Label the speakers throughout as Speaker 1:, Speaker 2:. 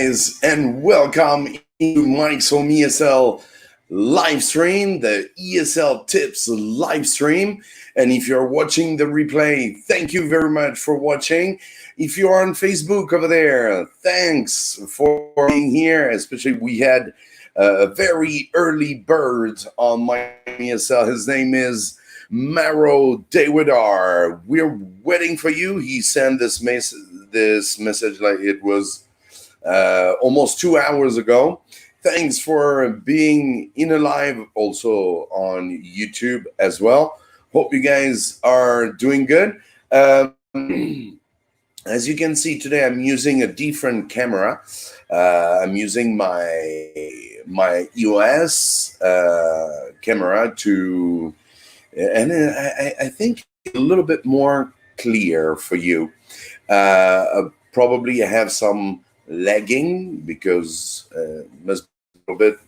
Speaker 1: guys, and welcome to Mikeshomeesl live stream, the ESL Tips live stream. And if you're watching the replay, thank you very much for watching. If you're on Facebook over there, thanks for being here. Especially we had a very early bird on my ESL. His name is Maro Dewidar. We're waiting for you. He sent this message like it was almost 2 hours ago. Thanks for being in a live also on YouTube as well. Hope you guys are doing good. As you can see today, I'm using a different camera. I'm using my EOS camera and I think a little bit more clear for you. Probably I have some lagging because must be a little bit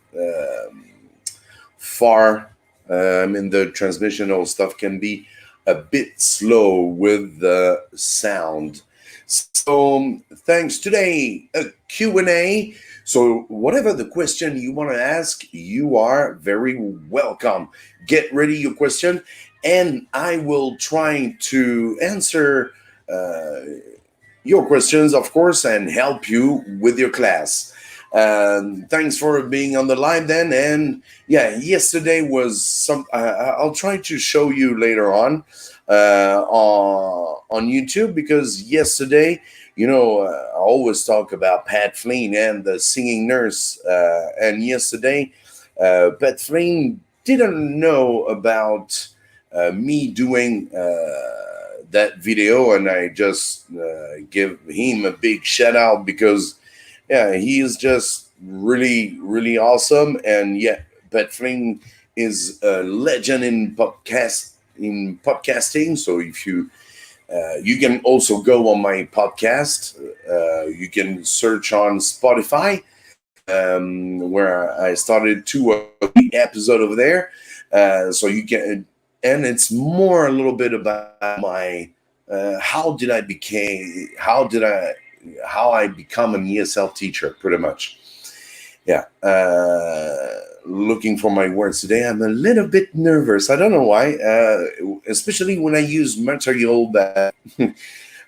Speaker 1: far. The transmissional stuff can be a bit slow with the sound. So thanks. Today a Q&A. So whatever the question you want to ask, you are very welcome. Get ready your question, and I will try to answer your questions, of course, and help you with your class. Thanks for being on the live then. And yeah, yesterday was I'll try to show you later on YouTube, because yesterday, I always talk about Pat Flynn and the singing nurse. And yesterday, Pat Flynn didn't know about me doing that video, and I just give him a big shout out, because he is just really, really awesome. And Pat Flynn is a legend in podcasting. So if you can also go on my podcast, you can search on Spotify, where I started 2 episodes over there. So you can, and it's more a little bit about my how I become an ESL teacher, pretty much. Looking for my words today. I'm a little bit nervous. I don't know why, especially when I use material that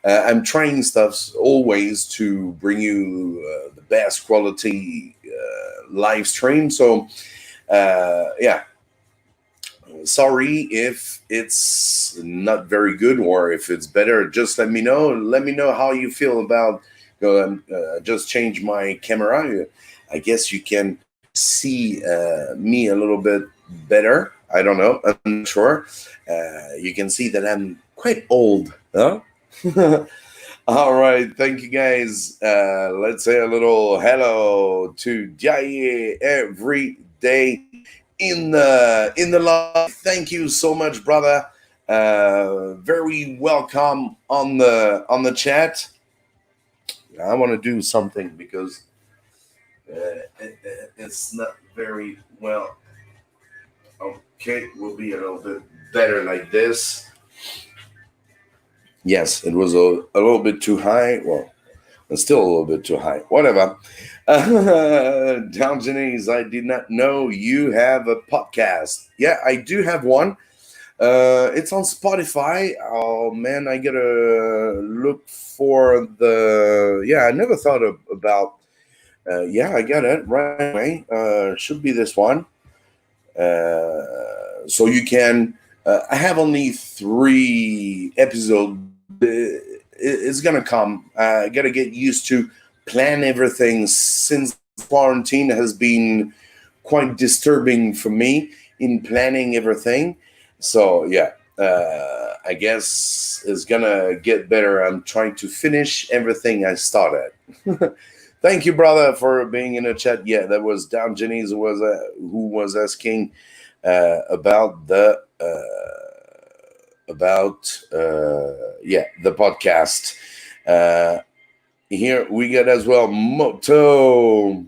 Speaker 1: I'm trying stuff always to bring you the best quality live stream. So sorry if it's not very good, or if it's better, just let me know. Let me know how you feel about just change my camera. I guess you can see me a little bit better. I don't know. I'm not sure. You can see that I'm quite old, huh? All right. Thank you, guys. Let's say a little hello to Jaye every day in the live. Thank you so much, brother. Very welcome on the chat. I want to do something because it's not very well. Okay, we'll be a little bit better like this. Yes, it was a little bit too high. Well, it's still a little bit too high. Whatever. Down Janice, I did not know you have a podcast. Yeah, I do have one. It's on Spotify. Oh man, I gotta look for the. I never thought about. I got it right away. Should be this one. So you can. I have only 3 episodes. It's gonna come. I gotta get used to plan everything, since quarantine has been quite disturbing for me in planning everything. So I guess it's gonna get better. I'm trying to finish everything I started. Thank you, brother, for being in the chat. Yeah, that was Down Janice who was asking about the podcast. Here we got as well Moto.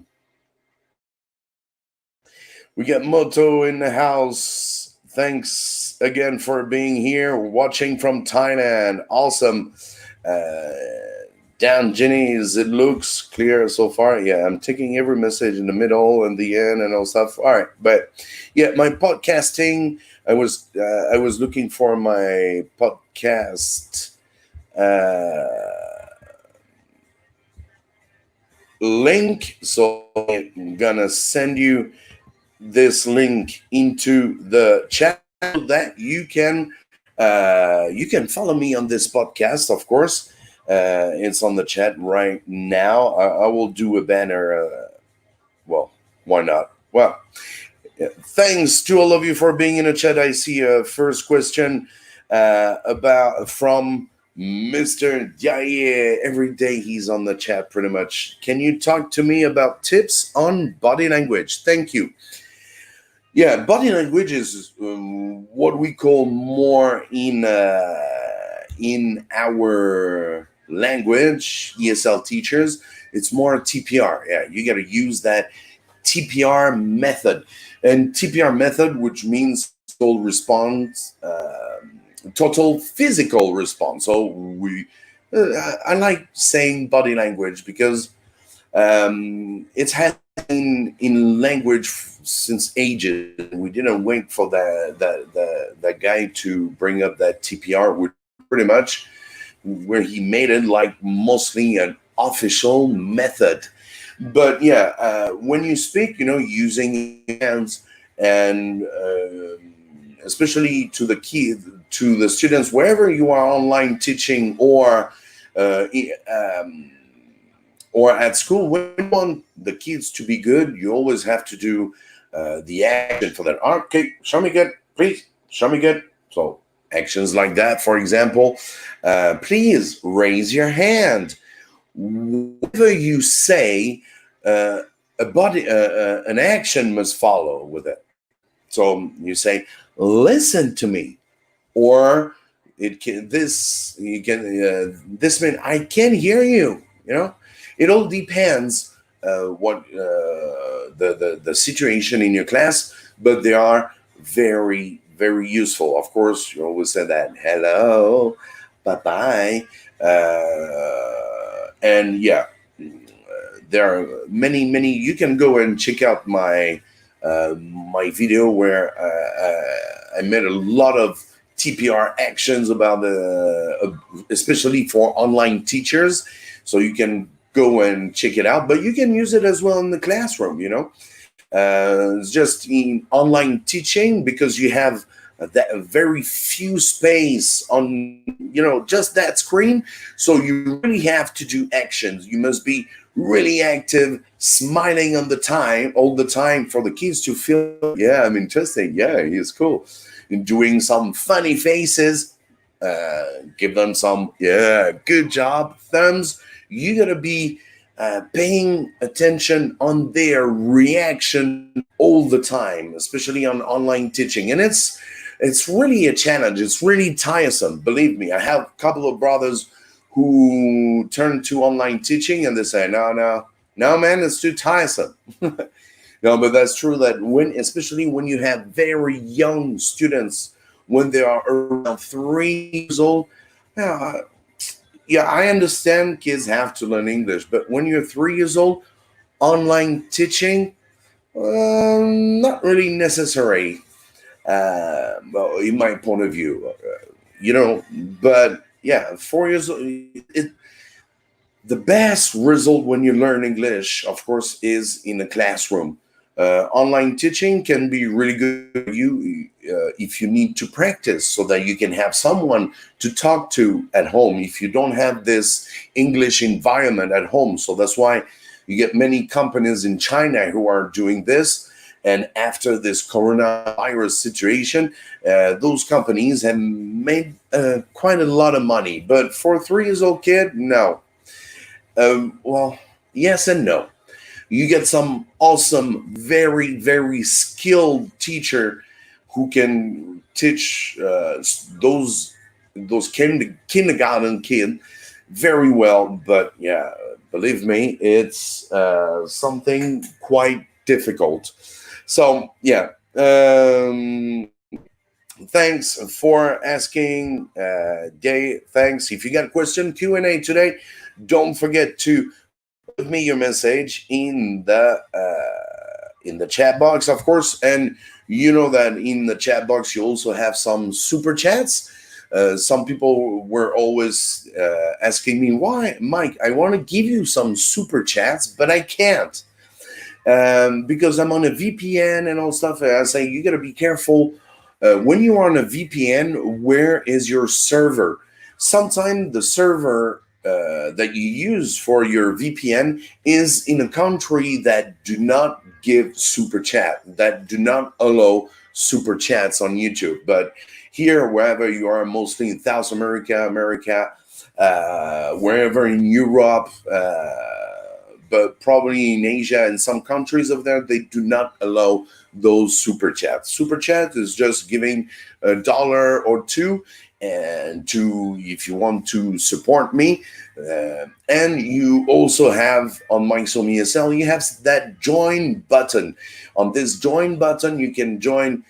Speaker 1: We got Moto in the house. Thanks again for being here, watching from Thailand. Awesome. Dan Jenny's, it looks clear so far. Yeah, I'm taking every message in the middle and the end and all stuff. All right, but yeah, my podcasting. I was looking for my podcast link, so I'm gonna send you this link into the chat so that you can follow me on this podcast. Of course, it's on the chat right now. I will do a banner. Well, why not? Well, yeah, thanks to all of you for being in the chat. I see a first question about from Mr. Yaye. Every day he's on the chat pretty much. Can you talk to me about tips on body language? Thank you. Yeah, body language is what we call more in our language, ESL teachers. It's more TPR. Yeah, you got to use that TPR method, and TPR method, which means total response, total physical response. So I like saying body language because it's had in language since ages. We didn't wait for that guy to bring up that TPR, which pretty much where he made it like mostly an official method. But yeah, when you speak, using hands and especially to the students, wherever you are online teaching uh, um, or at school, when you want the kids to be good, you always have to do the action for that. Okay, show me good, please. Show me good. So actions like that, for example, please raise your hand. Whatever you say, an action must follow with it. So you say, "Listen to me," or this means I can hear you. It all depends what the situation in your class, but they are very very useful. Of course, you always say that hello, bye bye, and yeah, there are many. You can go and check out my video where I made a lot of TPR actions about especially for online teachers. So you can go and check it out, but you can use it as well in the classroom. It's just in online teaching because you have that very few space on just that screen, so you really have to do actions. You must be really active, smiling on the time all the time for the kids to feel, yeah, I'm interesting, yeah, he's cool, and doing some funny faces, give them some, yeah, good job thumbs. You gotta be paying attention on their reaction all the time, especially on online teaching. And it's really a challenge. It's really tiresome. Believe me, I have a couple of brothers who turn to online teaching and they say, no, man, it's too tiresome. No, but that's true that especially when you have very young students, when they are around 3 years old, yeah, I understand kids have to learn English, but when you're 3 years old, online teaching, not really necessary, well, in my point of view, but yeah, 4 years old, the best result when you learn English, of course, is in the classroom. Online teaching can be really good for you if you need to practice so that you can have someone to talk to at home if you don't have this English environment at home. So that's why you get many companies in China who are doing this. And after this coronavirus situation, those companies have made quite a lot of money. But for a 3 years old kid, no. Well, yes and no. You get some awesome, very, very skilled teacher who can teach those kindergarten kid very well. But yeah, believe me, it's something quite difficult. So yeah, Thanks for asking, Gay. Thanks. If you got a question, Q&A today, don't forget to put me your message in the chat box, of course. And you know that in the chat box you also have some super chats. Some people were always asking me, why, Mike, I want to give you some super chats, but I can't because I'm on a VPN and all stuff. I say you got to be careful when you're on a VPN. Where is your server? Sometimes the server that you use for your VPN is in a country that do not give super chat, that do not allow super chats on YouTube. But here, wherever you are, mostly in South America, wherever in Europe, but probably in Asia and some countries of there, they do not allow those super chats. Super chat is just giving $1 or $2, and to if you want to support me. And you also have on Mikeshomeesl, you have that join button. On this join button, you can join,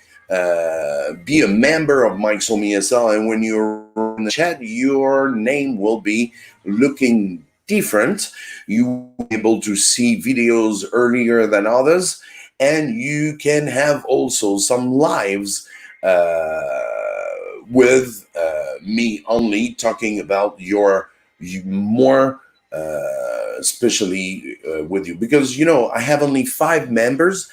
Speaker 1: be a member of Mikeshomeesl, and when you're in the chat, your name will be looking different. You will be able to see videos earlier than others, and you can have also some lives with me only talking about more especially with you, because I have only 5 members,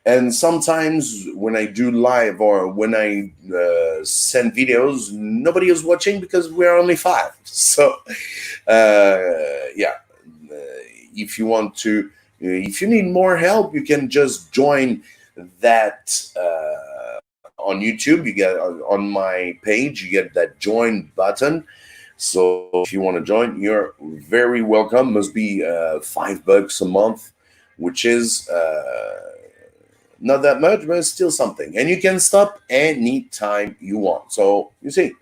Speaker 1: and sometimes when I do live or when I send videos, nobody is watching because we're only 5. So yeah, if you want to, if you need more help, you can just join that on YouTube. You get on my page, you get that join button. So if you want to join, you're very welcome. Must be $5 a month, which is not that much, but it's still something. And you can stop anytime you want. So you see,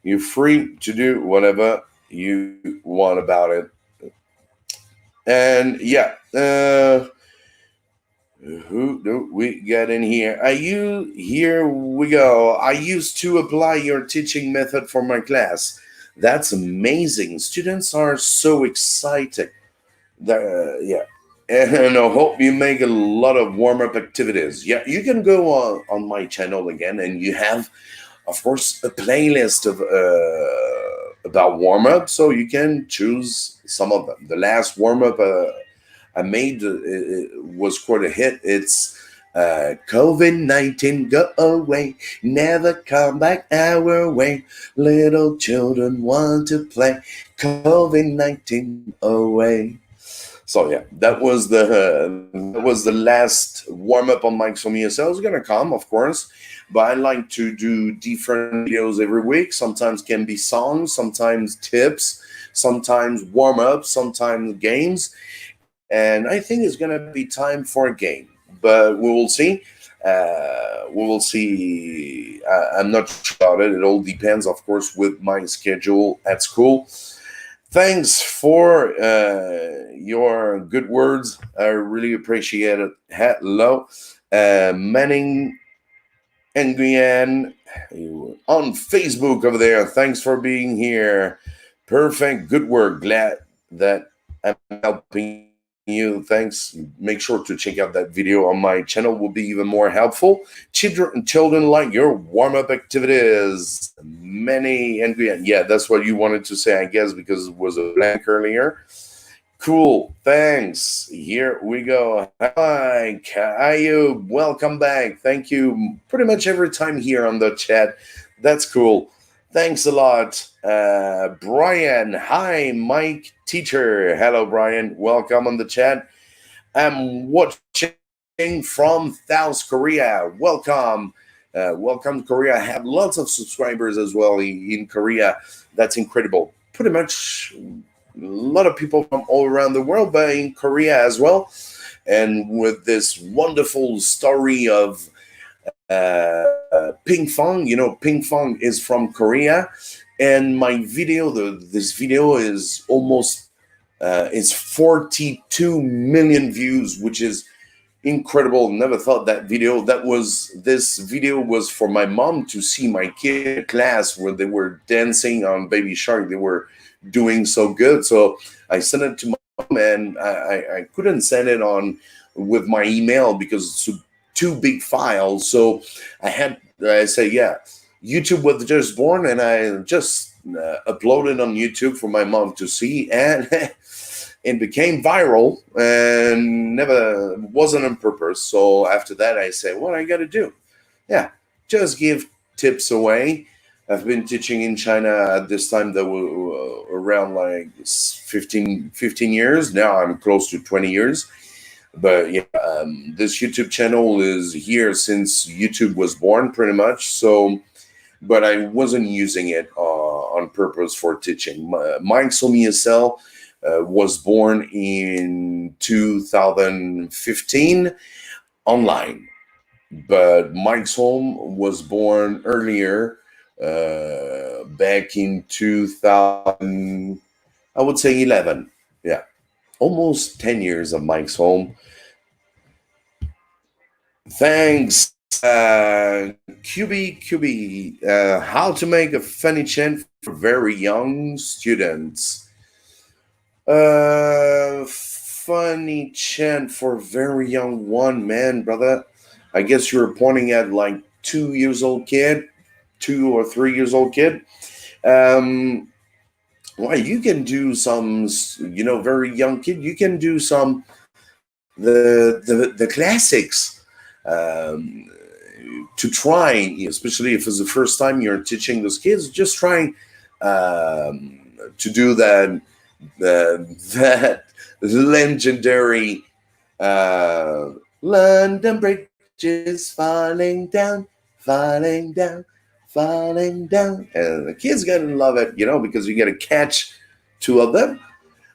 Speaker 1: you're free to do whatever you want about it. And yeah, who do we get in here? Here we go. I used to apply your teaching method for my class. That's amazing. Students are so excited. Yeah. And I hope you make a lot of warm-up activities. Yeah, you can go on my channel again, and you have, of course, a playlist of about warm-up, so you can choose some of them. The last warm-up I made was quite a hit. It's COVID-19, go away, never come back our way. Little children want to play, COVID-19 away. So yeah, that was the last warm up on Mikeshomeesl. It's gonna come, of course, but I like to do different videos every week. Sometimes can be songs, sometimes tips, sometimes warm up, sometimes games. And I think it's gonna be time for a game, but we will see. We will see. I'm not sure about it. It all depends, of course, with my schedule at school. Thanks for your good words. I really appreciate it. Hello, Manning and Guyan on Facebook over there. Thanks for being here. Perfect. Good work. Glad that I'm helping you. Thanks. Make sure to check out that video on my channel. Will be even more helpful. Children like your warm-up activities. Many and yeah, that's what you wanted to say, I guess, because it was a blank earlier. Cool. Thanks. Here we go. Hi, Ayub. Welcome back. Thank you pretty much every time here on the chat. That's cool. Thanks a lot. Brian. Hi, Mike teacher. Hello, Brian. Welcome on the chat. I'm watching from South Korea. Welcome. Welcome to Korea. I have lots of subscribers as well in Korea. That's incredible. Pretty much a lot of people from all around the world, but in Korea as well. And with this wonderful story of Ping Fong, Ping Fong is from Korea. And my video, this video is almost, it's 42 million views, which is incredible. Never thought that video. This video was for my mom to see my kid in class where they were dancing on Baby Shark. They were doing so good. So I sent it to my mom, and I couldn't send it on with my email because it's two big files. So I say, yeah, YouTube was just born, and I just uploaded on YouTube for my mom to see, and it became viral, and never wasn't on purpose. So after that, I say, what I got to do? Yeah, just give tips away. I've been teaching in China at this time that were around like 15 years. Now I'm close to 20 years. But yeah, this YouTube channel is here since YouTube was born, pretty much. So, but I wasn't using it on purpose for teaching. Mikeshomeesl was born in 2015 online, but Mike's Home was born earlier, back in 2000, I would say 11. Yeah, almost 10 years of Mike's Home. Thanks, QB. How to make a funny chant for very young students. Funny chant for very young one, man, brother. I guess you were pointing at like 2 years old kid, 2 or 3 years old kid. Well, you can do some, very young kid. You can do some the classics, to try, especially if it's the first time you're teaching those kids. Just trying to do that legendary London Bridge falling down, falling down, falling down, and the kids gonna love it, because you gotta catch two of them,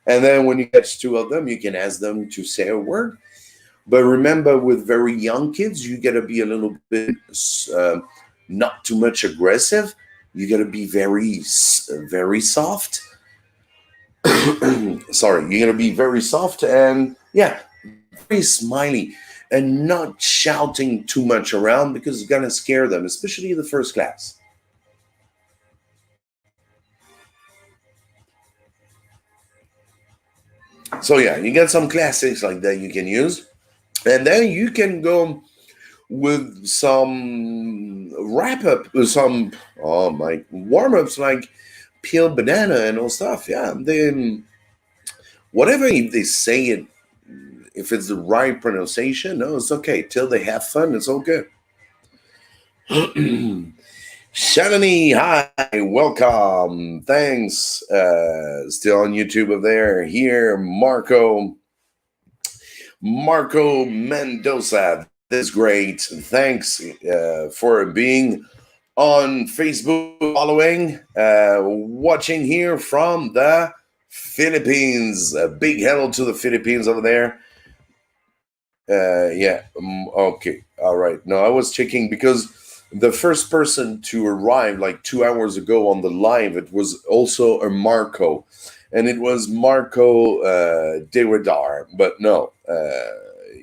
Speaker 1: and then when you catch two of them, you can ask them to say a word. But remember, with very young kids, you gotta be a little bit not too much aggressive. You gotta be very soft. Sorry, you're gonna be very soft, and yeah, very smiley, and not shouting too much around, because it's gonna scare them, especially the first class. So yeah, you got some classics like that you can use, and then you can go with some wrap up, some warm ups, like peeled banana and all stuff. Yeah, then whatever, if they say it, if it's the right pronunciation, no, it's okay. Till they have fun, it's all good. Shalini, hi, welcome. Thanks. Still on YouTube over there. Here, Marco Mendoza. This is great. Thanks for being on Facebook, following, watching here from the Philippines. A big hello to the Philippines over there. Yeah. Okay. All right. No, I was checking because the first person to arrive like 2 hours ago on the live, it was also a Marco, and it was Marco Dewadar. But no,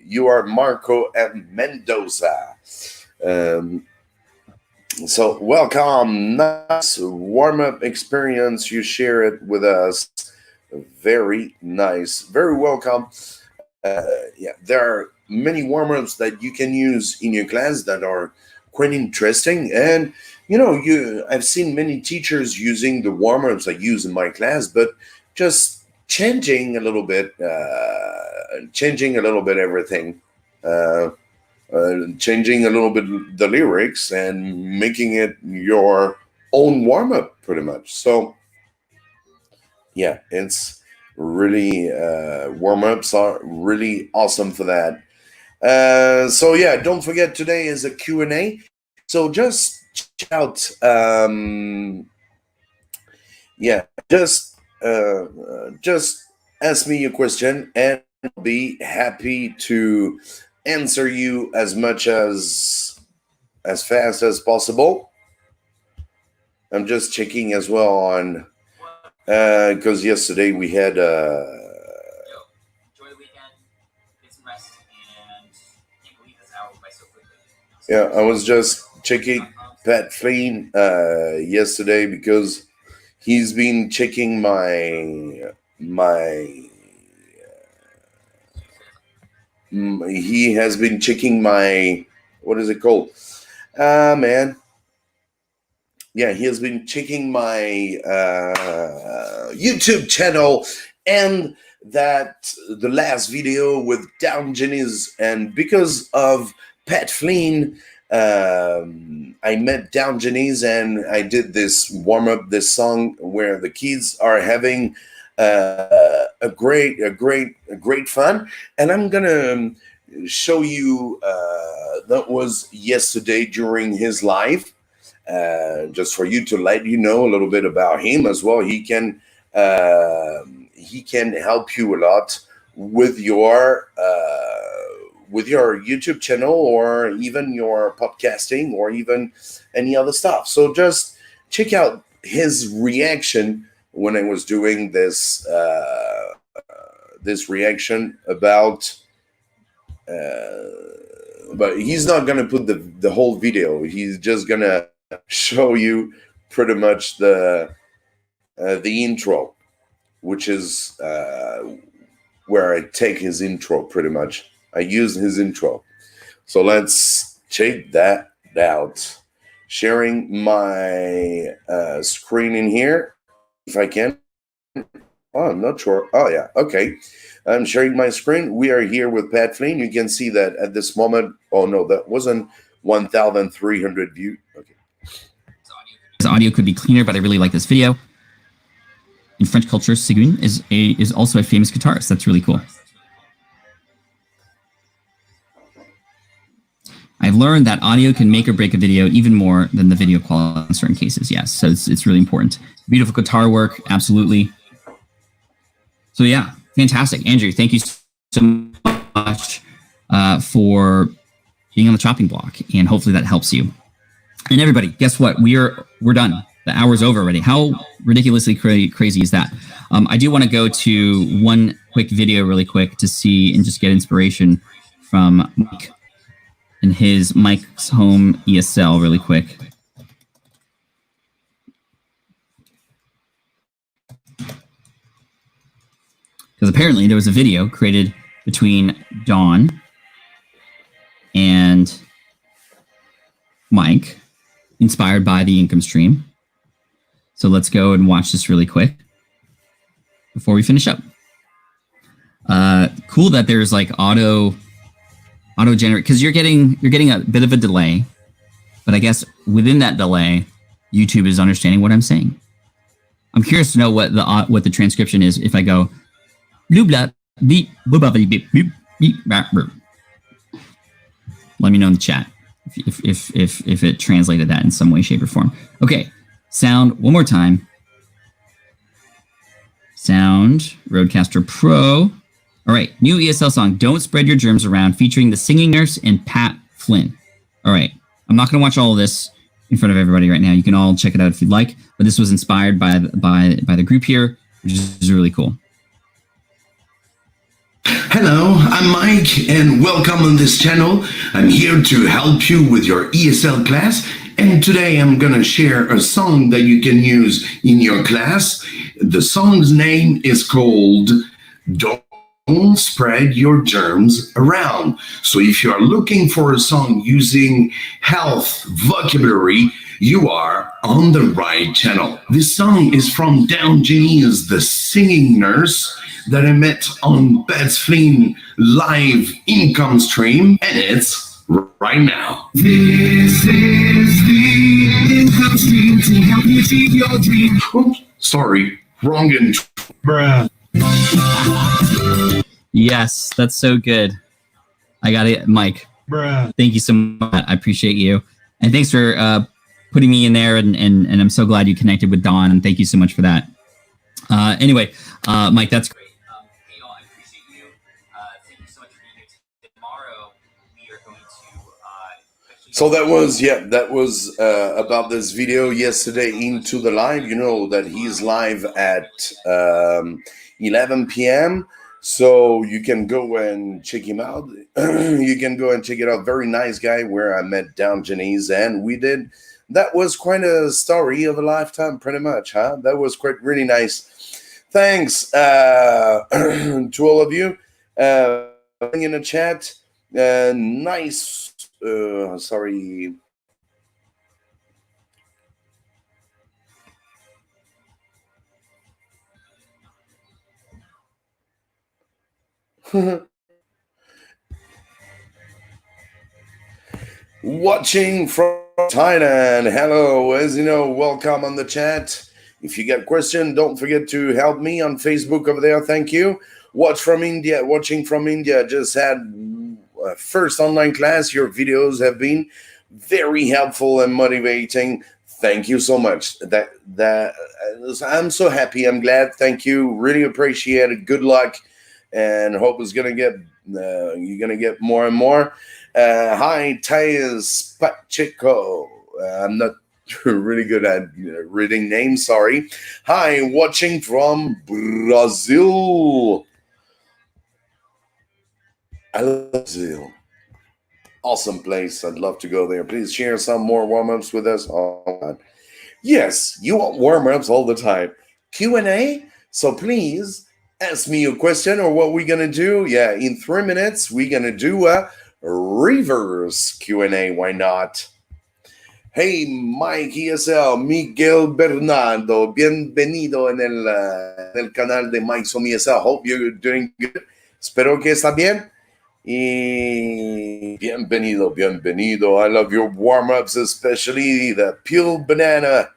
Speaker 1: you are Marco and Mendoza. So welcome. Nice warm-up experience. You share it with us. Very nice. Very welcome. Yeah, there are many warm-ups that you can use in your class that are quite interesting. And I've seen many teachers using the warm-ups I use in my class, but just changing a little bit everything. Changing a little bit the lyrics and making it your own warm-up, pretty much. So yeah, it's really warm-ups are really awesome for that. So yeah, don't forget, today is a Q&A. So just check out, yeah, just ask me your question, and I'll be happy to answer you as fast as possible. I'm just checking as well on, because yesterday we had
Speaker 2: enjoy the weekend, get some rest, and
Speaker 1: Yeah, I was just checking Pat Flynn yesterday because he's been checking my he has been checking my, what is it called? Man. Yeah, he has been checking my YouTube channel, and that the last video with Down Jenny's, and because of Pat Flynn, I met Down Jenny's and I did this warm up, this song where the kids are having a great fun, and I'm gonna show you that was yesterday during his live, just for you to let you know a little bit about him as well. He can help you a lot with your YouTube channel, or even your podcasting, or even any other stuff. So just check out his reaction when I was doing this this reaction about. But he's not gonna put the whole video. He's just gonna show you pretty much the intro, which is where I take his intro. Pretty much, I use his intro. So let's check that out. Sharing my screen in here, if I can. Oh, I'm not sure. Oh yeah, okay. I'm sharing my screen. We are here with Pat Flynn. You can see that at this moment. Oh no, that wasn't 1,300 views. Okay.
Speaker 2: His audio could be cleaner, but I really like this video. In French culture, Ségun is also a famous guitarist. That's really cool. I've learned that audio can make or break a video even more than the video quality in certain cases. Yes, so it's really important. Beautiful guitar work, absolutely. So yeah, fantastic. Andrew, thank you so much for being on the chopping block, and hopefully that helps you. And everybody, guess what? We're done. The hour's over already. How ridiculously crazy is that? I do want to go to one quick video really quick to see and just get inspiration from Mike and his Mike's Home ESL really quick. Because apparently there was a video created between Dawn and Mike, inspired by the income stream. So let's go and watch this really quick before we finish up. Cool that there's like auto generate, because you're getting a bit of a delay, but I guess within that delay, YouTube is understanding what I'm saying. I'm curious to know what the transcription is if I go blue blah beep boop beep beep beep. Let me know in the chat if it translated that in some way, shape, or form. Okay, sound one more time. Sound Rodecaster Pro. All right, new ESL song, Don't Spread Your Germs Around, featuring the singing nurse and Pat Flynn. All right, I'm not going to watch all of this in front of everybody right now. You can all check it out if you'd like, but this was inspired by the group here, which is really cool.
Speaker 3: Hello, I'm Mike, and welcome on this channel. I'm here to help you with your ESL class, and today I'm gonna share a song that you can use in your class. The song's name is called Don't Spread Your Germs Around. So if you are looking for a song using health vocabulary, you are on the right channel. This song is from Down Jenny's The Singing Nurse that I met on Pat Flynn live income stream, and it's right now. This is the income stream to help you achieve your dream. Oops, sorry, wrong intro. Bruh.
Speaker 2: Yes, that's so good. I got it, Mike.
Speaker 3: Bruh.
Speaker 2: Thank you so much. I appreciate you. And thanks for putting me in there, and I'm so glad you connected with Dawn, and thank you so much for that. Anyway, Mike, that's great. Hey, all, I appreciate you. Thank you so much for being here. Tomorrow, we are going to...
Speaker 1: So that was about this video yesterday into the live. You know that he's live at 11 p.m. So you can go and check him out. You can go and check it out. Very nice guy where I met down Janice, and we did. That was quite a story of a lifetime, pretty much, huh? That was quite really nice. Thanks to all of you in the chat. Nice. Sorry. Watching from Thailand. Hello, as you know, welcome on the chat. If you get a question, don't forget to help me on Facebook over there. Thank you. Watching from India. Just had first online class. Your videos have been very helpful and motivating. Thank you so much. I'm so happy. I'm glad. Thank you. Really appreciate it. Good luck, and hope it's gonna get you're gonna get more and more. Hi, Thais Pacheco. I'm not really good at reading names, sorry. Hi, watching from Brazil. I love Brazil. Awesome place. I'd love to go there. Please share some more warm-ups with us. Oh, God. Yes, you want warm-ups all the time. Q&A? So please ask me a question or what we're going to do. Yeah, in 3 minutes, we're going to do a reverse Q&A. Why not? Hey, Mike ESL, Miguel Bernardo, bienvenido en el canal de Mikeshomeesl. Hope you're doing good. Espero que está bien. Y bienvenido. I love your warm-ups, especially the peeled banana.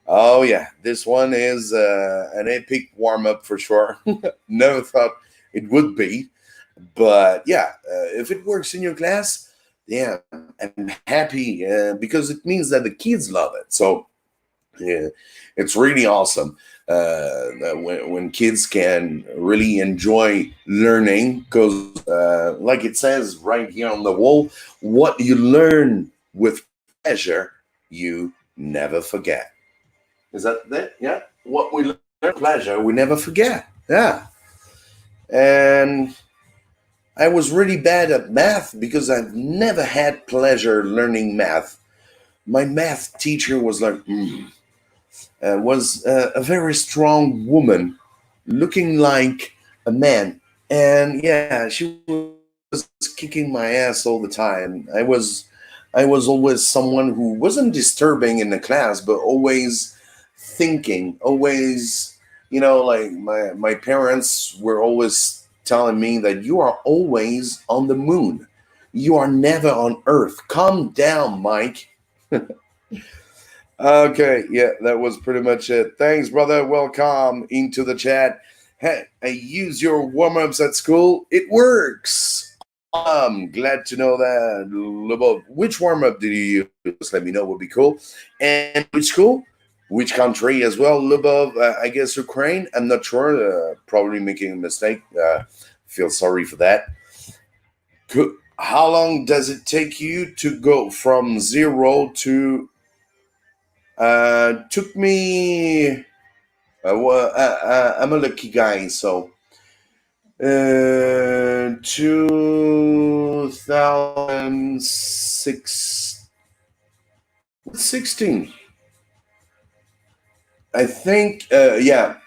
Speaker 1: Oh, yeah, this one is an epic warm-up for sure. Never thought it would be. But yeah, if it works in your class, yeah, I'm happy because it means that the kids love it. So yeah, it's really awesome when kids can really enjoy learning because, like it says right here on the wall, what you learn with pleasure, you never forget. Is that it? Yeah. What we learn with pleasure, we never forget. Yeah. And I was really bad at math because I've never had pleasure learning math. My math teacher was like, was a very strong woman, looking like a man, and yeah, she was kicking my ass all the time. I was always someone who wasn't disturbing in the class, but always thinking, always, like my parents were always telling me that you are always on the moon. You are never on Earth. Calm down, Mike. Okay, yeah, that was pretty much it. Thanks, brother. Welcome into the chat. Hey, I use your warm-ups at school. It works. I'm glad to know that. Lubov, which warm-up did you use? Let me know, would be cool. And which school? Which country as well? Lubov, I guess Ukraine. I'm not sure. Probably making a mistake. Feel sorry for that. How long does it take you to go from 0 to... took me... I'm a lucky guy, so... 2016. I think, yeah.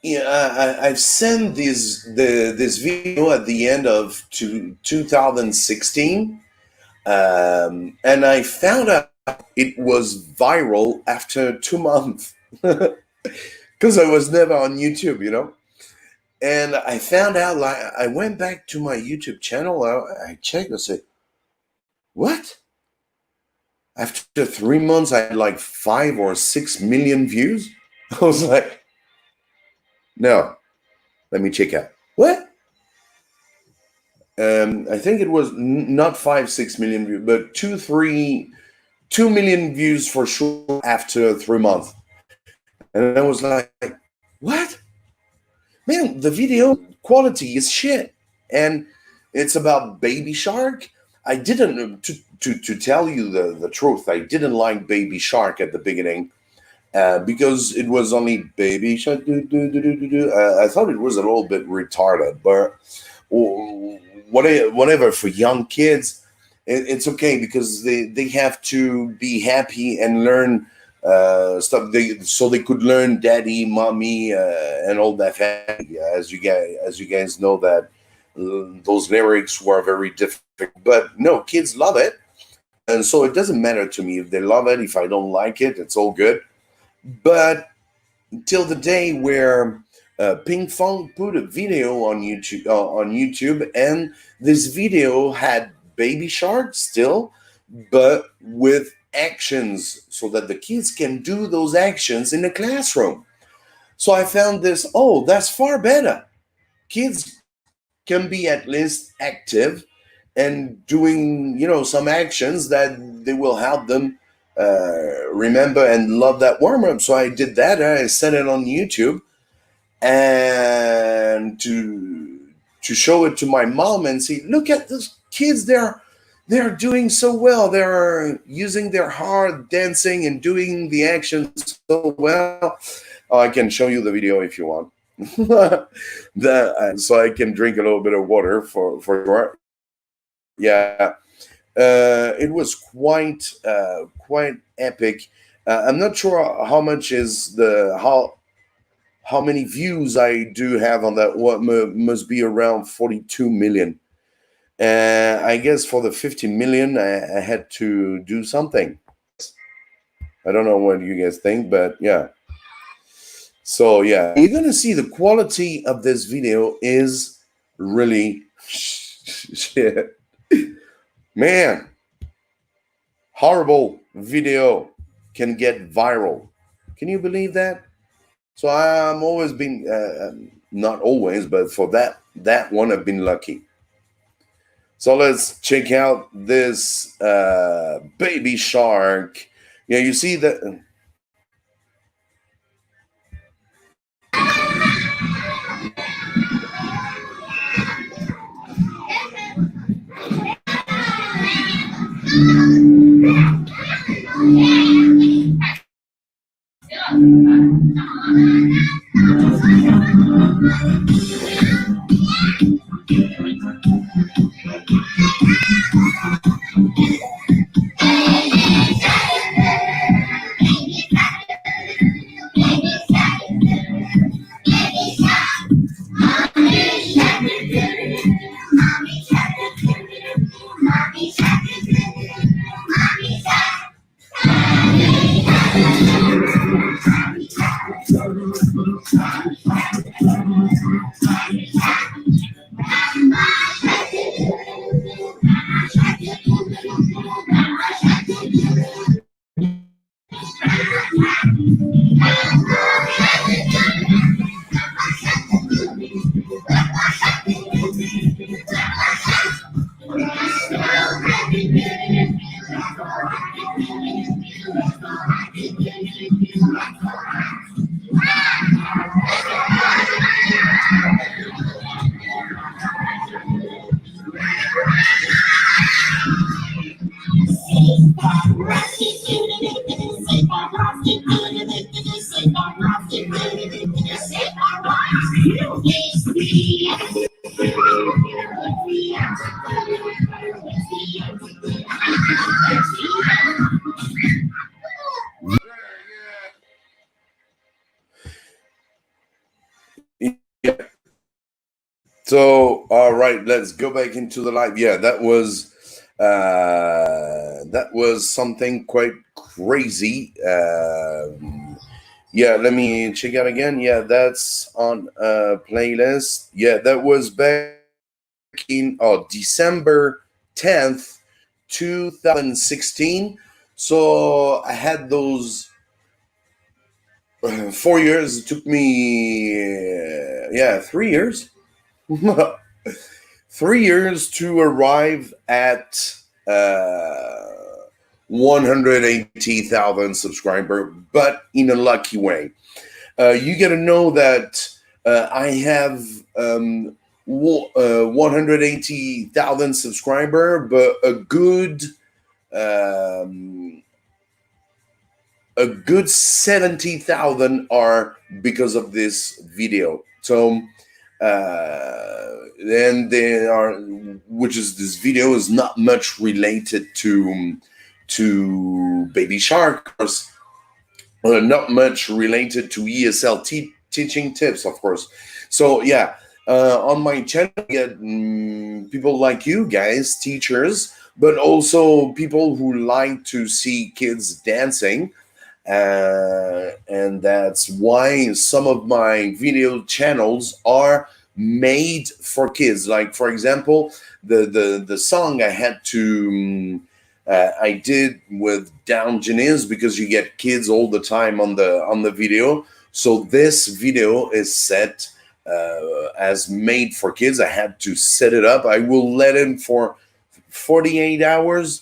Speaker 1: Yeah, I've sent this video at the end of 2016, and I found out it was viral after 2 months because I was never on YouTube, And I found out, like, I went back to my YouTube channel. I checked. I said, "What?" After 3 months, I had like 5 or 6 million views. I was like, "No, let me check out." What? I think it was not 5-6 million views, but 2 million views for sure after 3 months. And I was like, "What? Man, the video quality is shit." And it's about Baby Shark. I didn't, to tell you the truth, I didn't like Baby Shark at the beginning. because it was only baby shark. I thought it was a little bit retarded, but whatever for young kids, it's okay because they have to be happy and learn stuff. So they could learn daddy, mommy, and all that. As you guys know that those lyrics were very difficult, but no, kids love it, and so it doesn't matter to me if they love it. If I don't like it, it's all good. But till the day where Ping Fong put a video on YouTube, and this video had baby shark still, but with actions, so that the kids can do those actions in the classroom. So I found this. Oh, that's far better. Kids can be at least active and doing some actions that they will help them remember and love that warm-up. So I did that. I set it on YouTube, and to show it to my mom and see, look at those kids, they're doing so well, they're using their heart, dancing and doing the actions so well. Oh, I can show you the video if you want. So I can drink a little bit of water for sure. Yeah, it was quite epic. I'm not sure how much is how many views I do have on that. What must be around 42 million. I guess for the 50 million, I had to do something. I don't know what you guys think, but yeah. So yeah, you're gonna see the quality of this video is really shit. Man, horrible video can get viral. Can you believe that? So I'm always been, not always, but for that one, I've been lucky. So let's check out this baby shark. Yeah, you see that. So, all right, let's go back into the live. Yeah, that was something quite crazy. Yeah, let me check out again. Yeah, that's on a playlist. Yeah, that was back in December 10th, 2016. So I had those 4 years. It took me 3 years. 3 years to arrive at 180,000 subscriber, but in a lucky way. You got to know that I have 180,000 subscriber, but a good a good 70,000 are because of this video. So then they are, which is, this video is not much related to Baby Shark, not much related to ESL teaching tips, of course. So yeah, on my channel, I get people like you guys, teachers, but also people who like to see kids dancing. And that's why some of my video channels are made for kids. Like, for example, the song I had to I did with Down Janice, because you get kids all the time on the video. So this video is set as made for kids. I had to set it up. I will let in for 48 hours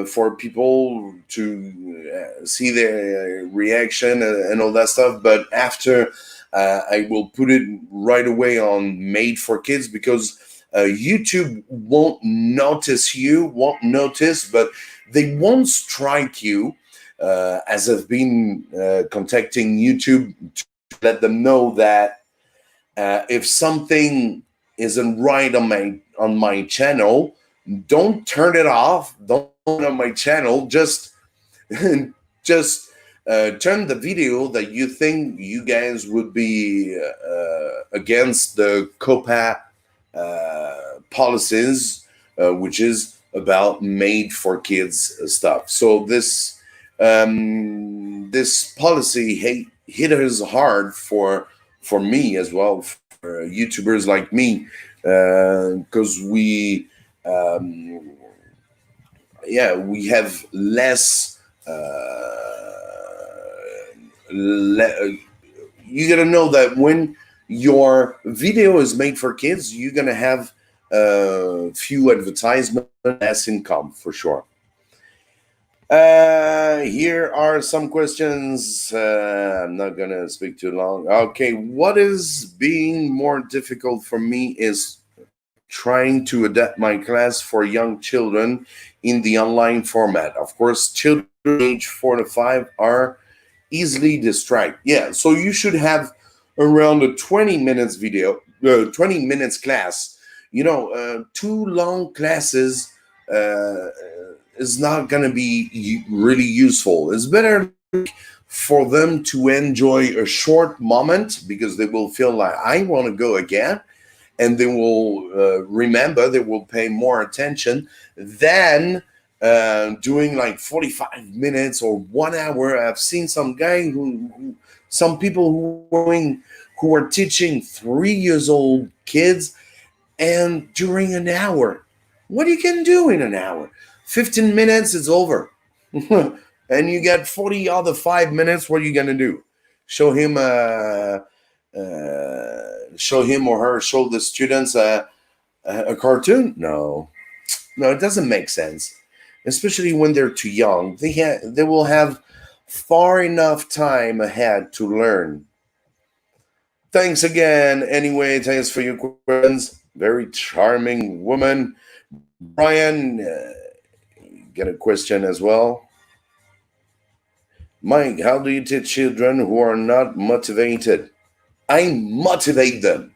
Speaker 1: for people to see their reaction and all that stuff. But after, I will put it right away on made for kids, because YouTube won't notice, but they won't strike you, as I've been contacting YouTube to let them know that if something isn't right on my channel, don't turn it off. Don't turn on my channel. Just turn the video that you think you guys would be against the COPA policies, which is about made for kids stuff. So this policy hit us hard for me as well, for YouTubers like me, because we have less. You gotta know that when your video is made for kids, you're gonna have few advertisements, less income for sure. Here are some questions. I'm not gonna speak too long. Okay, what is being more difficult for me is trying to adapt my class for young children in the online format. Of course, children age 4 to 5 are easily distracted. Yeah, so you should have around a 20 minutes video, 20 minutes class. You know, too long classes is not going to be really useful. It's better for them to enjoy a short moment, because they will feel like, I want to go again, and they will remember, they will pay more attention than doing like 45 minutes or 1 hour. I've seen some guy some people who are teaching 3 years old kids, and during an hour, what you can do in an hour? 15 minutes, it's over. And you got 40 other 5 minutes. What are you gonna do? Show him or her, show the students a cartoon? No, it doesn't make sense. Especially when they're too young. They will have far enough time ahead to learn. Thanks again. Anyway, thanks for your questions. Very charming woman. Brian, get a question as well. Mike, how do you teach children who are not motivated? I motivate them.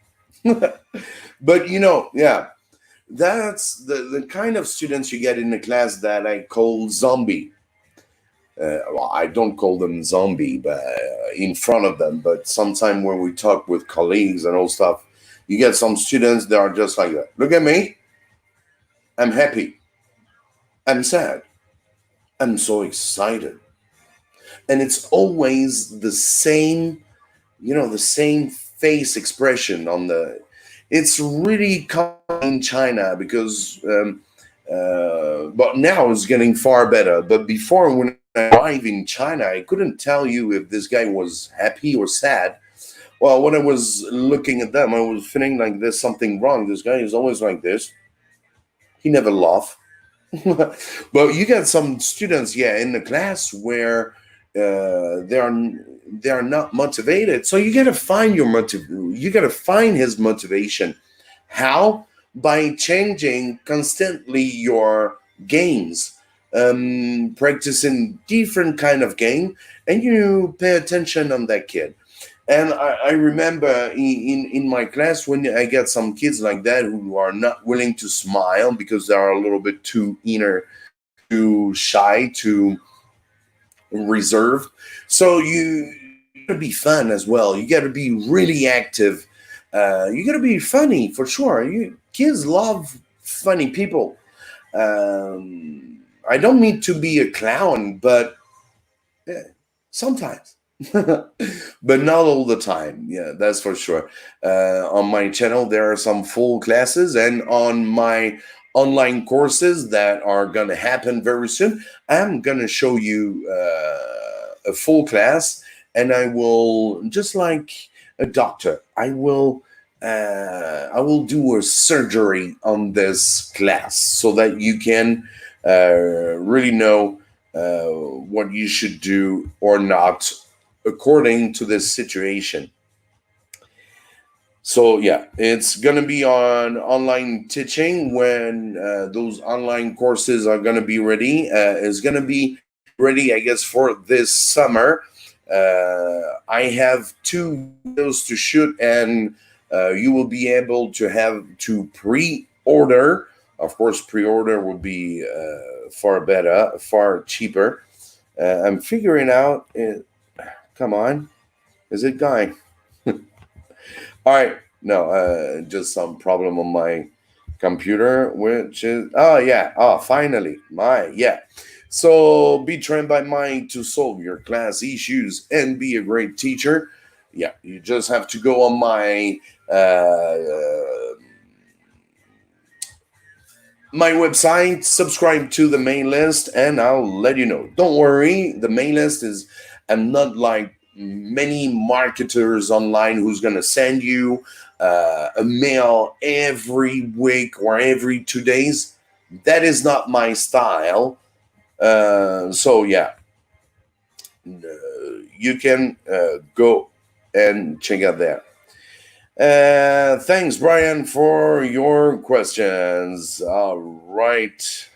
Speaker 1: But yeah, that's the kind of students you get in the class that I call zombie. Well, I don't call them zombie, but in front of them. But sometime when we talk with colleagues and all stuff, you get some students that are just like that. Look at me. I'm happy. I'm sad. I'm so excited. And it's always the same, the same face expression on the. It's really common in China, because, but now it's getting far better. But before, when I arrived in China, I couldn't tell you if this guy was happy or sad. Well, when I was looking at them, I was feeling like there's something wrong. This guy is always like this. He never laughs. But you got some students, in the class where they are not motivated. So you got to find you got to find his motivation. How? By changing constantly your games. practicing different kind of game, and you pay attention on that kid. And I remember in my class when I get some kids like that who are not willing to smile because they are a little bit too too shy, too reserved. So you gotta be fun as well. You gotta be really active. You gotta be funny for sure. Kids love funny people. I don't need to be a clown, but yeah, sometimes. But not all the time. Yeah, that's for sure. On my channel, there are some full classes, and on my online courses that are going to happen very soon, I'm going to show you a full class, and I will, just like a doctor, I will do a surgery on this class so that you can really know what you should do or not according to this situation. So yeah, it's gonna be on online teaching when those online courses are gonna be ready. It's gonna be ready, I guess, for this summer. I have 2 videos to shoot, and you will be able to have to pre-order. Of course, pre-order will be far better, far cheaper. I'm figuring out. Come on, is it going? All right, no, just some problem on my computer, which is finally, yeah. So be trained by Mike to solve your class issues and be a great teacher. Yeah, you just have to go on my my website, subscribe to the main list, and I'll let you know. Don't worry, the main list is, I'm not like many marketers online who's going to send you a mail every week or every 2 days. That is not my style. So yeah, you can go and check out there. Thanks, Brian, for your questions. All right.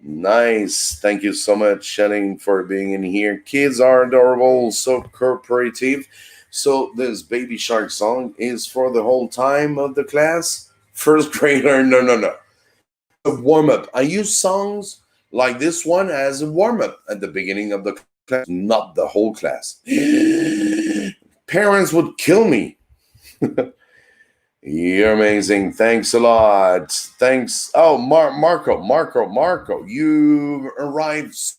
Speaker 1: Nice. Thank you so much, Shelling, for being in here. Kids are adorable, so cooperative. So this Baby Shark song is for the whole time of the class? First grader? No. A warm-up. I use songs like this one as a warm-up at the beginning of the class, not the whole class. Parents would kill me. You're amazing. Thanks a lot. Thanks. Oh, Marco, you arrived so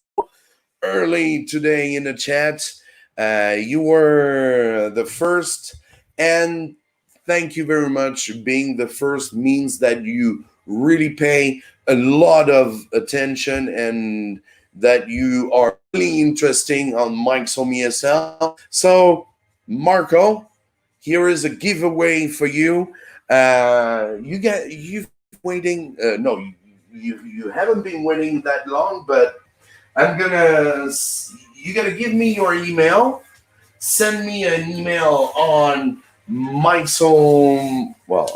Speaker 1: early today in the chat. You were the first, and thank you very much. Being the first means that you really pay a lot of attention and that you are really interesting on Mikeshomeesl. So, Marco, here is a giveaway for you. You've waiting. No, you haven't been waiting that long, but you gotta give me your email. Send me an email on Mike's home. Well,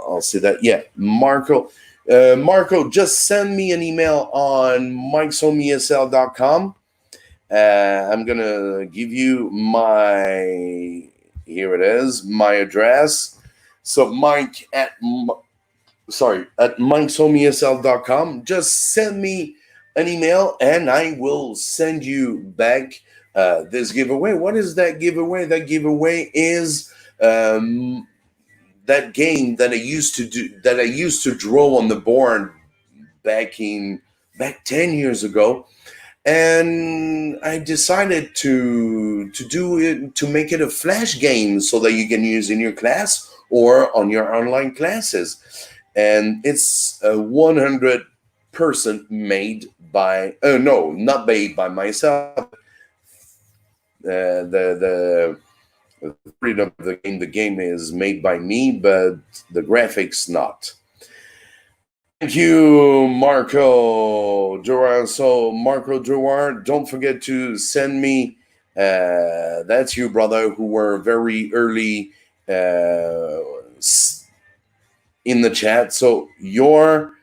Speaker 1: I'll say that. Yeah, Marco. Marco, just send me an email on mikeshomeesl.com. I'm gonna give you my. Here it is, my address. So Mike at mikeshomeesl.com. Just send me an email and I will send you back this giveaway. What is that giveaway? That giveaway is that game that I used to do, that I used to draw on the board back 10 years ago. And I decided to do it, to make it a flash game so that you can use in your class or on your online classes. And it's 100% made by no, not made by myself. The freedom of the game is made by me, but the graphics not. Thank you, Marco Drouard. So, Marco Drouard, don't forget to send me, that's you, brother, who were very early in the chat. So, your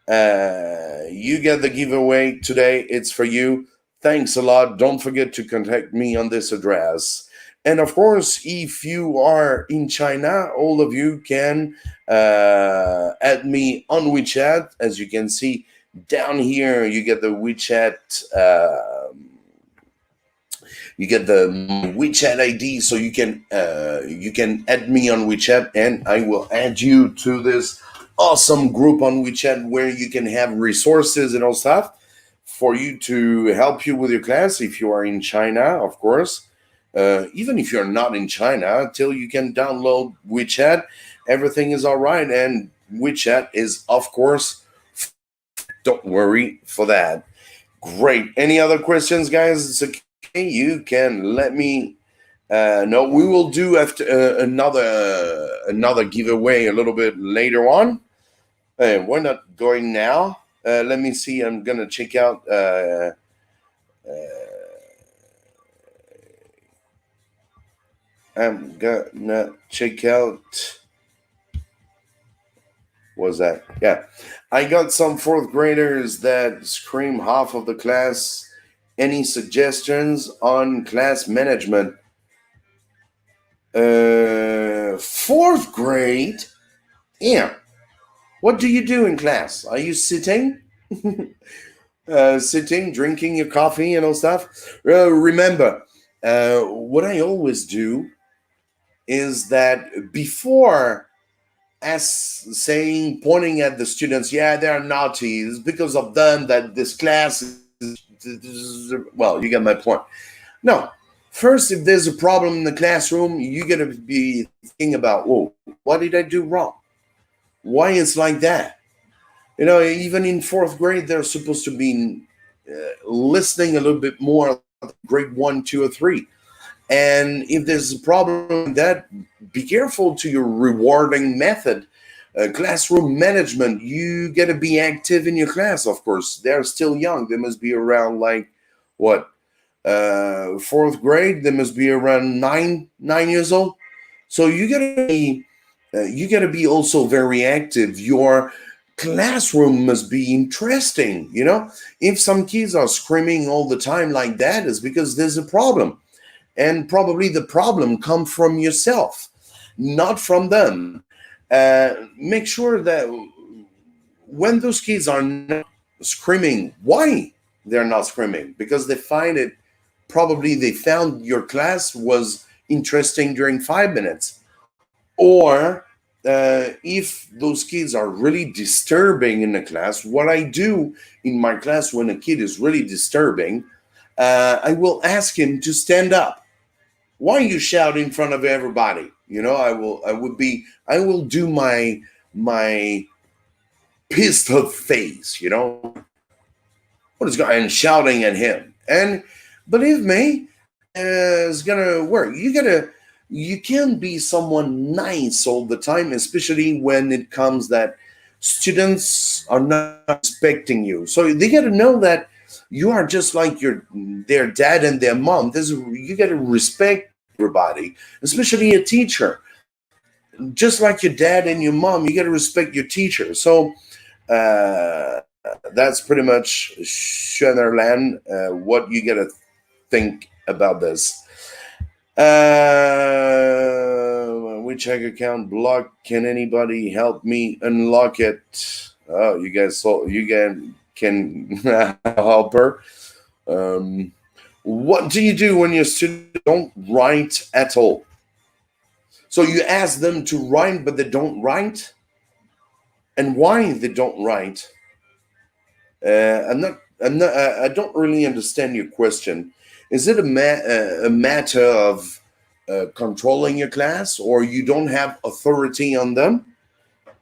Speaker 1: You get the giveaway today. It's for you. Thanks a lot. Don't forget to contact me on this address. And of course, if you are in China, all of you can add me on WeChat. As you can see down here, you get the WeChat. You get the WeChat ID, so you can add me on WeChat, and I will add you to this awesome group on WeChat where you can have resources and all stuff for you to help you with your class if you are in China, of course. Even if you're not in China, till you can download WeChat, everything is all right. And WeChat is, of course, don't worry for that. Great. Any other questions, guys? It's okay. You can let me know. We will do after another giveaway a little bit later on. We're not going now. Let me see. I'm gonna check out. I'm gonna check out. Was that? Yeah, I got some fourth graders that scream half of the class. Any suggestions on class management? Fourth grade? Yeah. What do you do in class? Are you sitting? Sitting, drinking your coffee and all stuff? Remember, what I always do is that before pointing at the students, yeah, they're naughty, it's because of them that this class is, well, you get my point. No. First, if there's a problem in the classroom, you got to be thinking about, whoa, what did I do wrong? Why it's like that? You know, even in fourth grade, they're supposed to be listening a little bit more, grade 1, 2, or 3. And if there's a problem with that, be careful to your rewarding method. Classroom management, you got to be active in your class, of course. They're still young. They must be around like, what? Fourth grade, they must be around 9 years old. So you gotta be also very active. Your classroom must be interesting. You know, if some kids are screaming all the time like that, is because there's a problem, and probably the problem comes from yourself, not from them. Make sure that when those kids are not screaming, why they're not screaming? Because they find it. Probably they found your class was interesting during 5 minutes. Or if those kids are really disturbing in the class, what I do in my class when a kid is really disturbing, I will ask him to stand up. Why you shout in front of everybody? You know, I will do my pissed off face, you know. What is going and shouting at him? And believe me, it's gonna work. You can't be someone nice all the time, especially when it comes that students are not expecting you. So they got to know that you are just like their dad and their mom. You got to respect everybody, especially a teacher. Just like your dad and your mom, you got to respect your teacher. So that's pretty much Schneiderland. What you got to think about this. WeChat account blocked. Can anybody help me unlock it? Oh, you guys can help her. What do you do when your students don't write at all? So you ask them to write, but they don't write. And why they don't write? I don't really understand your question. Is it a matter of controlling your class, or you don't have authority on them?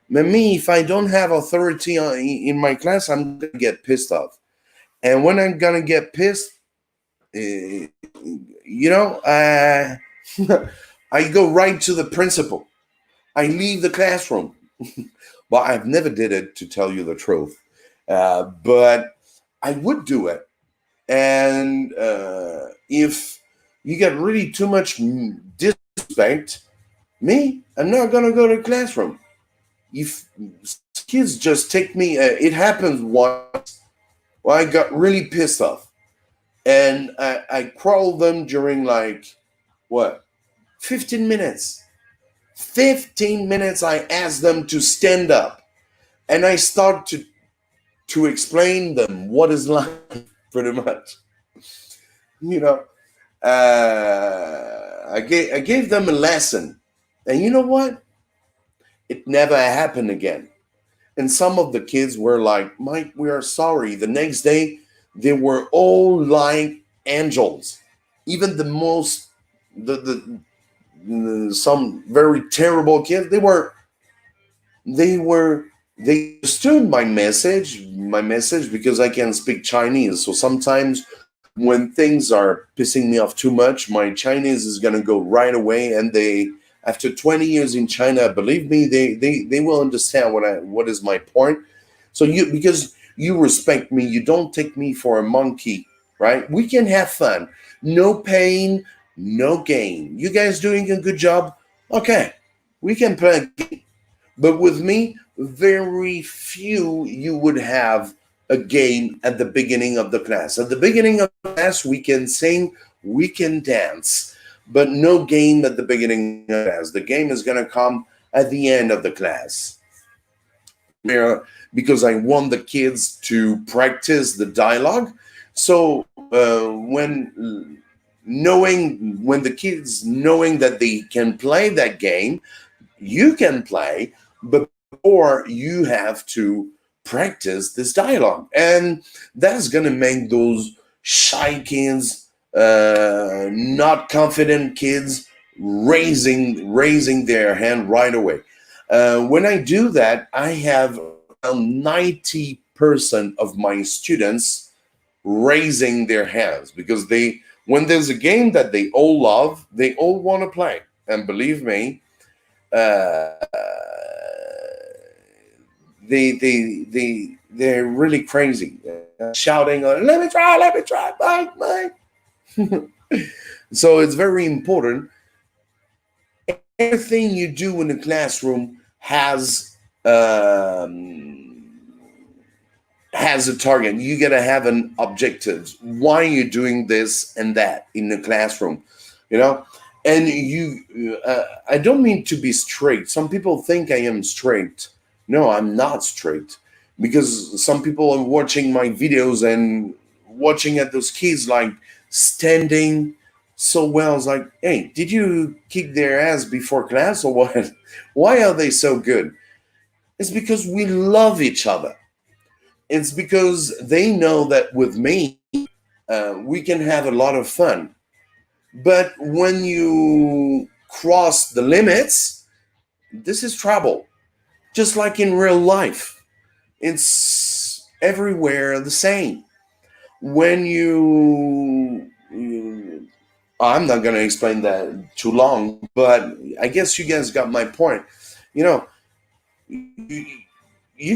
Speaker 1: Me, if I don't have authority in my class, I'm going to get pissed off. And when I'm going to get pissed, you know, I go right to the principal. I leave the classroom. Well, I've never did it, to tell you the truth. But I would do it. And if you get really too much disrespect, I'm not going to go to the classroom. If kids just take me. It happened once where I got really pissed off, and I crawled them during like what 15 minutes. 15 minutes. I asked them to stand up, and I start to explain them what is life, pretty much. You know, I gave them a lesson, and you know what? It never happened again. And some of the kids were like, "Mike, we are sorry." The next day, they were all like angels. Even the most, some very terrible kids, they were, they understood my message because I can speak Chinese. So sometimes when things are pissing me off too much, my Chinese is gonna go right away, and they, after 20 years in China, believe me, they will understand what is my point. So because you respect me, you don't take me for a monkey, right? We can have fun. No pain, no gain. You guys doing a good job? Okay, we can play a game. But with me, very few you would have a game at the beginning of the class. At the beginning of the class, we can sing, we can dance, but no game at the beginning of the class. The game is going to come at the end of the class. Because I want the kids to practice the dialogue. So when the kids knowing that they can play that game, you can play, but before you have to practice this dialogue, and that's gonna make those shy kids, not confident kids, raising their hand right away. When I do that, I have around 90% of my students raising their hands because when there's a game that they all love, they all want to play. And believe me, they're really crazy, shouting, let me try, Mike. So it's very important. Everything you do in the classroom has a target. You gotta have an objective. Why you're doing this and that in the classroom, And I don't mean to be straight. Some people think I am straight. No, I'm not straight, because some people are watching my videos and watching at those kids like standing so well. It's like, hey, did you kick their ass before class or what? Why are they so good? It's because we love each other. It's because they know that with me, we can have a lot of fun. But when you cross the limits, this is trouble. Just like in real life, it's everywhere the same. When I'm not going to explain that too long, but I guess you guys got my point. You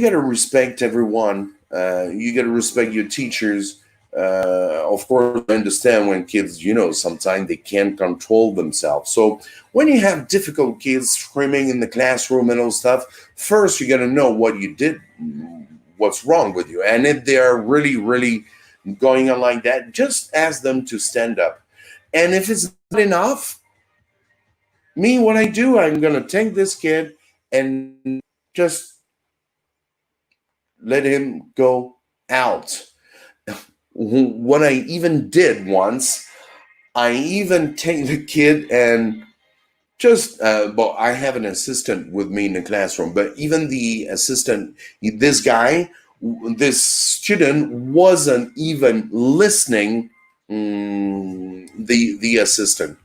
Speaker 1: got to respect everyone. You got to respect your teachers. Of course, I understand when kids, sometimes they can't control themselves. So when you have difficult kids screaming in the classroom and all stuff, first you got to know what you did, what's wrong with you. And if they're really, really going on like that, just ask them to stand up. And if it's not enough, what I do, I'm going to take this kid and just let him go out. What I even did once, I even take the kid and just, I have an assistant with me in the classroom, but even the assistant, this student wasn't even listening, the assistant.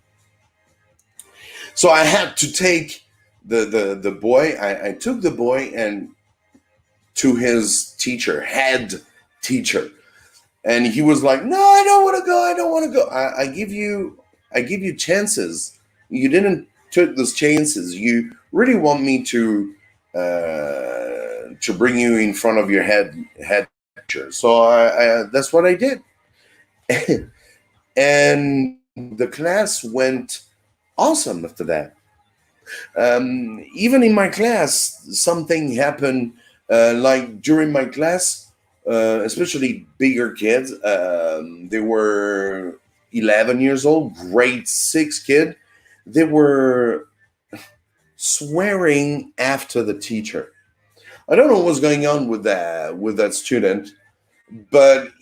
Speaker 1: So I had to take the boy, I took the boy and to his head teacher. And he was like, "No, I don't want to go. I give you chances. You didn't take those chances. You really want me to bring you in front of your head teacher." So that's what I did. And the class went awesome after that. Even in my class, something happened like during my class, especially bigger kids, they were 11 years old, grade 6 kid. They were swearing after the teacher. I don't know what's going on with that student, but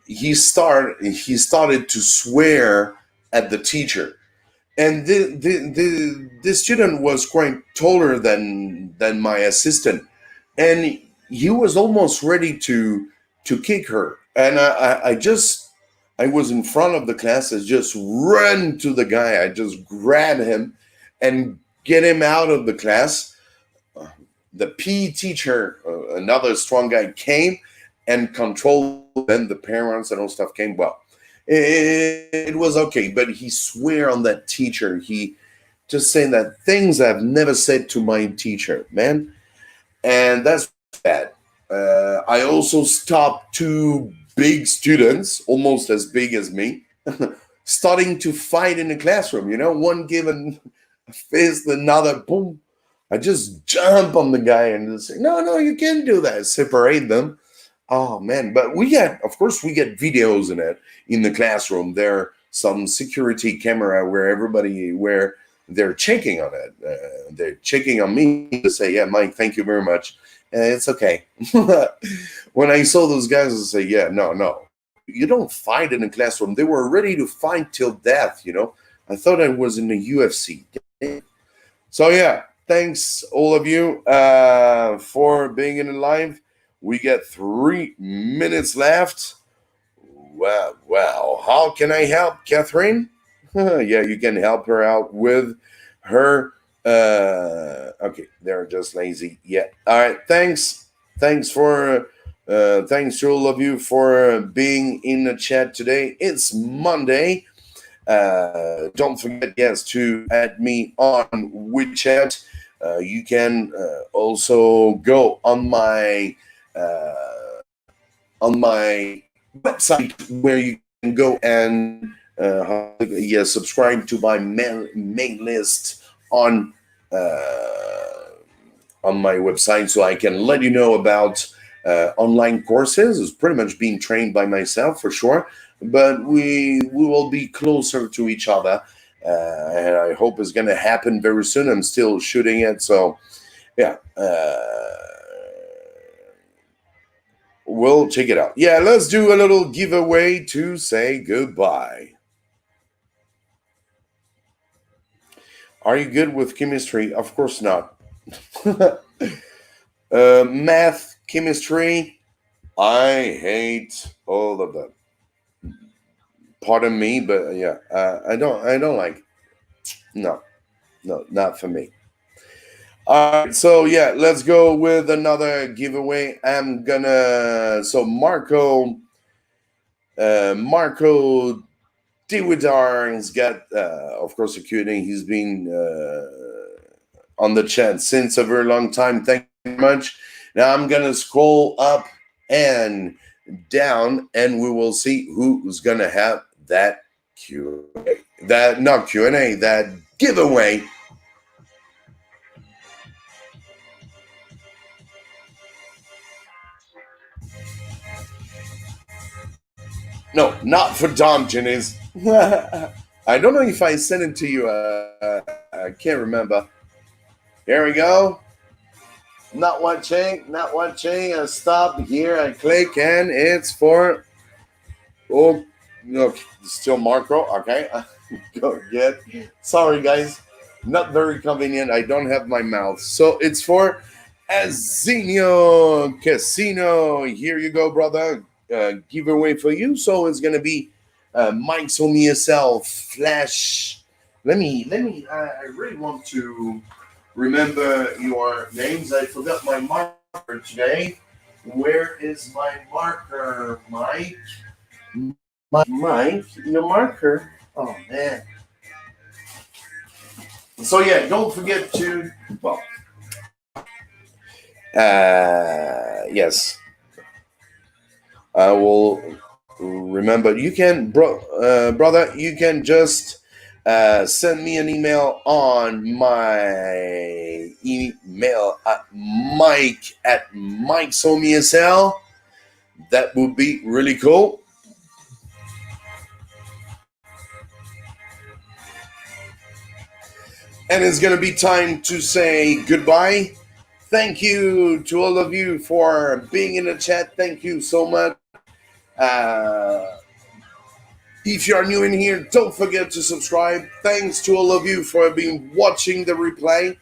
Speaker 1: he started to swear at the teacher, and the student was quite taller than my assistant, and he was almost ready to kick her, and I was in front of the class. I just ran to the guy. I just grabbed him and get him out of the class. The PE teacher, another strong guy, came and controlled. Then the parents and all stuff came. Well, it was okay, but he swear on that teacher. He just saying that things I've never said to my teacher, man, and that's bad. I also stopped two big students, almost as big as me, starting to fight in the classroom. One given a fist, another boom. I just jump on the guy and just say, no, you can't do that. Separate them. Oh man, but of course we get videos in the classroom. There are some security camera where they're checking on it. They're checking on me to say, yeah, Mike, thank you very much. It's okay. When I saw those guys, I say, yeah, no, you don't fight in the classroom. They were ready to fight till death. I thought I was in the UFC. So yeah. Thanks, all of you, for being in the live. We get 3 minutes left. Well, how can I help, Catherine? Yeah, you can help her out with her. Okay, they're just lazy. Yeah. All right. Thanks to all of you for being in the chat today. It's Monday. Don't forget, yes, to add me on WeChat. You can also go on my website where you can go and subscribe to my mail list on my website, so I can let you know about online courses. It's pretty much being trained by myself for sure, but we will be closer to each other. And I hope it's going to happen very soon. I'm still shooting it. So, yeah. We'll check it out. Yeah, let's do a little giveaway to say goodbye. Are you good with chemistry? Of course not. Math, chemistry, I hate all of them. Pardon me, but yeah, I don't like. No, not for me. All right, so yeah, let's go with another giveaway. I'm gonna Marco Diwidar's got of course a Q&A. He's been on the chat since a very long time. Thank you very much. Now I'm gonna scroll up and down, and we will see who's gonna have that Q&A. That giveaway. No, not for Dom, Janice. I don't know if I sent it to you. I can't remember. Here we go. Not watching. I stop here. I click, and it's for. Oh, no, still Marco. Okay, go get. Sorry, guys. Not very convenient. I don't have my mouth, so it's for Azinho Casino. Here you go, brother. Giveaway for you. So it's gonna be Mikeshomeesl Flash. Let me. I really want to remember your names. I forgot my marker today. Where is my marker, Mike? Mike, your marker. Oh man. So yeah, don't forget to. Well, yes. I will remember. You can, brother. You can just send me an email on my email at Mikeshomeesl. That would be really cool. And it's going to be time to say goodbye. Thank you to all of you for being in the chat. Thank you so much. If you are new in here, don't forget to subscribe. Thanks to all of you for being watching the replay.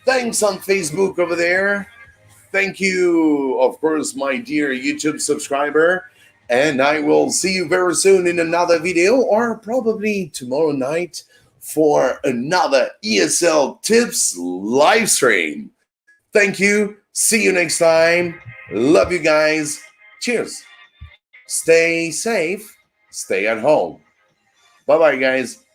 Speaker 1: Thanks on Facebook over there. Thank you, of course, my dear YouTube subscriber. And I will see you very soon in another video, or probably tomorrow night for another ESL Tips live stream. Thank you. See you next time. Love you guys. Cheers. Stay safe. Stay at home. Bye-bye, guys.